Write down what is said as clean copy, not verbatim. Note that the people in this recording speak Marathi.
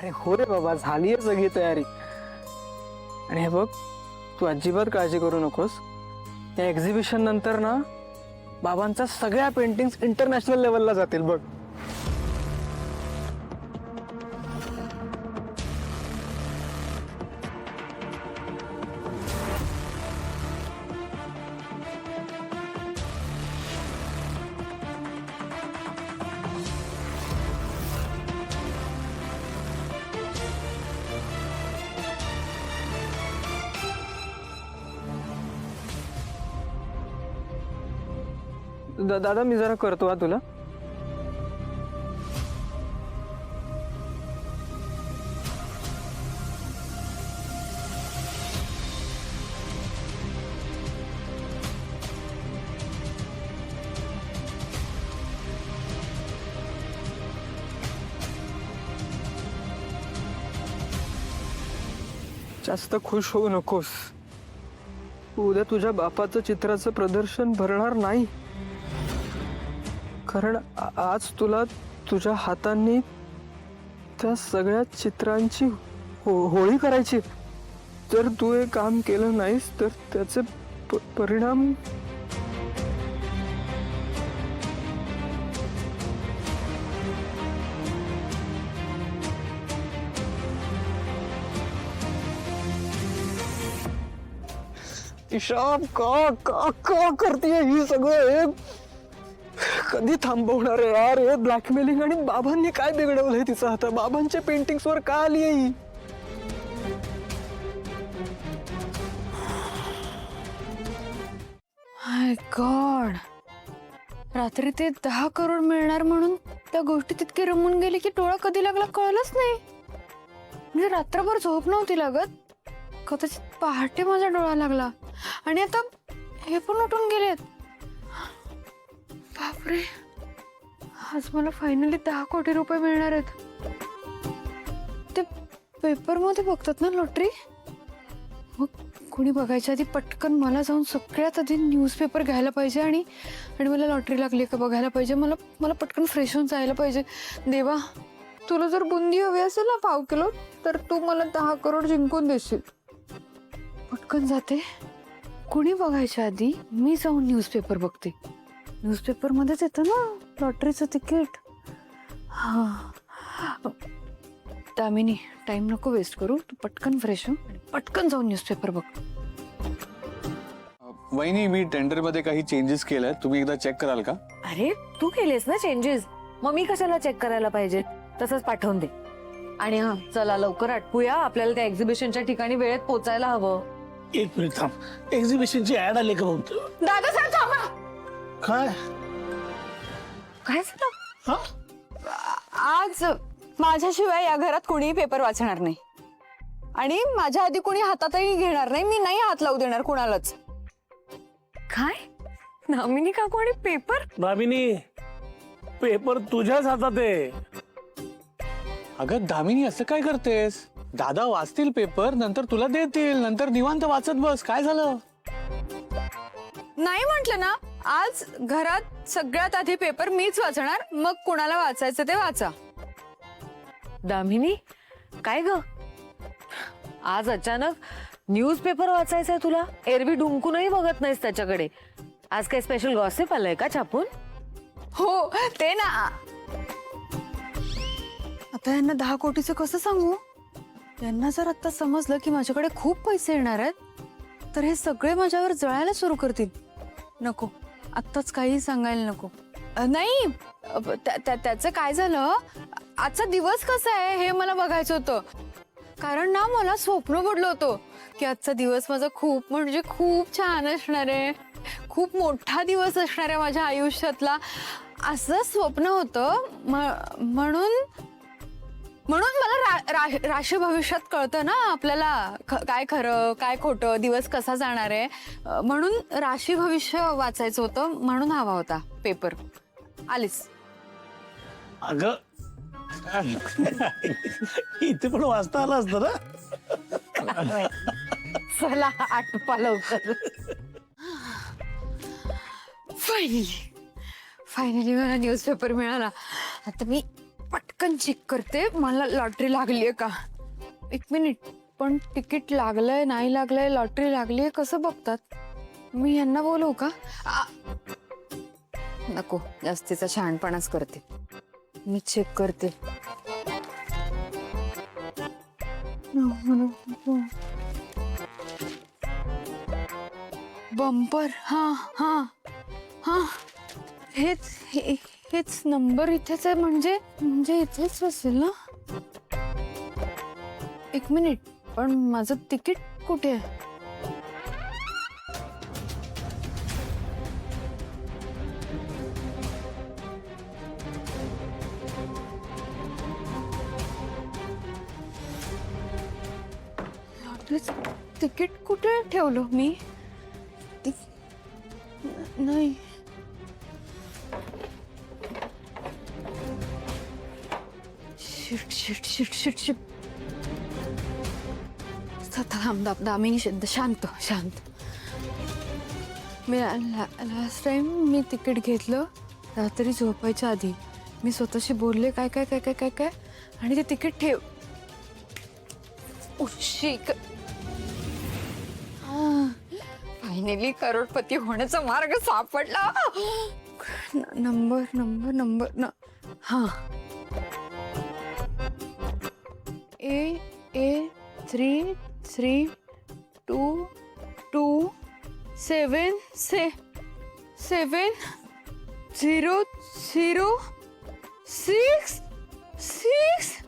अरे हो रे बाबा, झाली आहे सगळी तयारी. आणि हे बघ, तू अजिबात काळजी करू नकोस. या एक्झिबिशन नंतर ना बाबांच्या सगळ्या पेंटिंग्स इंटरनॅशनल लेवलला जातील बघ. दादा, मी जरा करतो हा तुला. जास्त खुश होऊ नकोस. उद्या तुझ्या बापाचं चित्राचं प्रदर्शन भरणार नाही, कारण आज तुला तुझ्या हातांनी त्या सगळ्या चित्रांची होळी करायची. जर तू हे काम केलं नाहीस तर त्याचे परिणाम. ईशा, का का का करतेय ही सगळं? हे कधी थांबवणार आहे यार हे ब्लॅकमेलिंग? आणि बाबांनी काय बिघडवलंय तिचं? आता बाबांच्या पेंटिंग्स वर का आली आहे? माय गॉड, रात्री ते 10 करोड मिळणार म्हणून त्या गोष्टी तितके रमून गेली की डोळा कधी लागला कळलंच नाही. म्हणजे रात्रभर झोप नव्हती लागत. कदाचित पहाटे माझा डोळा लागला आणि आता हे पण उठून गेलेत. बापरे, आज मला फायनली 10 कोटी रुपये मिळणार आहेत. ते पेपर मध्ये बघतात ना लॉटरी, मग कोणी बघायच्या आधी पटकन मला जाऊन सगळ्यात आधी न्यूजपेपर घ्यायला पाहिजे आणि मला लॉटरी लागली का बघायला पाहिजे. मला पटकन फ्रेश होऊन जायला पाहिजे. देवा, तुला जर बुंदी हवी असेल ना 5 किलो, तर तू मला 10 करोड जिंकून देशील. पटकन जाते, कोणी बघायच्या आधी मी जाऊन न्यूजपेपर बघते. न्यूजपेपर मध्येच येतं ना लॉटरीचं तिकीट. हा दामिनी, टाइम नको वेस्ट करू, तू पटकन फ्रेश हो आणि पटकन जाऊन न्यूजपेपर बघ. वहिनी, मी टेंडर मध्ये काही चेंजेस केले, तुम्ही एकदा चेक कराल का? अरे तू केलेस ना चेंजेस, मग मी कशाला चेक करायला पाहिजे? तसंच पाठवून दे. आणि हा, चला लवकर आटपूया, आपल्याला त्या एक्झिबिशनच्या ठिकाणी वेळेत पोहोचायला हवं. एक मिनिट थांब, एक्झिबिशनची ऍड आली का बघतो. दादा साहेब थांबा. काय काय झालं? हा? आज माझ्याशिवाय या घरात कोणीही पेपर वाचणार नाही आणि माझ्या आधी कोणी हातातही घेणार नाही. मी नाही हात लावू देणार कुणालाच. काय नामिनी का कोणी पेपर? दामिनी, पेपर तुझ्याच हातात आहे. अगं दामिनी, असं काय करतेस? दादा वाचतील पेपर, नंतर तुला देतील, नंतर निवांत वाचत बस. काय झालं? नाही म्हंटल ना, आज घरात सगळ्यात आधी पेपर मीच वाचणार, मग कुणाला वाचायचं ते वाचा. दामिनी, काय ग आज अचानक न्यूजपेपर वाचायचंय तुला? एरवी डुंकूनही बघत नाहीस त्याच्याकडे. आज काय स्पेशल गॉसिप आलंय का छापून? हो ते ना. आता यांना 10 कोटीचं कसं सांगू? यांना जर आता समजलं की माझ्याकडे खूप पैसे येणार आहेत, तर हे सगळे माझ्यावर जळायला सुरू करतील. नको, आत्ताच काही सांगायला नको. नाही, त्याचं काय झालं, आजचा दिवस कसा आहे हे मला बघायचं होतं. कारण ना मला स्वप्न पडलं होतं की आजचा दिवस माझा खूप म्हणजे खूप छान असणार आहे, खूप मोठा दिवस असणार आहे माझ्या आयुष्यातला, असं स्वप्न होतं. म्हणून मला राशी भविष्यात कळतं ना आपल्याला, काय खरं काय खोटं, दिवस कसा जाणार आहे. म्हणून राशी भविष्य वाचायचं होतं, म्हणून हवा होता पेपर. आलीस? अगं इथे पण वाचता आलं असतं ना. चला आटपा लवकर. फायनली मला न्यूजपेपर मिळाला. आता मी पटकन चेक करते मला लॉटरी लागलीये का. एक मिनिट, पण तिकीट लागलंय नाही लागलंय लॉटरी लागलीये कसं बघतात. मी यांना बोलवू का. नको, जास्तीचा शहाणपणाच करते. मी चेक करते. बंपर. हा हा हा, हेच नंबर इथेच आहे. म्हणजे इथेच असेल ना. एक मिनिट, पण माझं तिकीट कुठे आहे. तिकीट कुठे ठेवलं मी. नाही. Shit shit shit shit shit. Damini शांत शांत. मी लास्ट टाइम मी तिकीट घेतलं रात्री झोपायच्या आधी. मी स्वतःशी बोलले काय काय काय काय काय काय आणि ते तिकीट ठेव. उशिक. फायनली करोडपती होण्याचा मार्ग सापडला. नंबर हा. ए 33277 006 6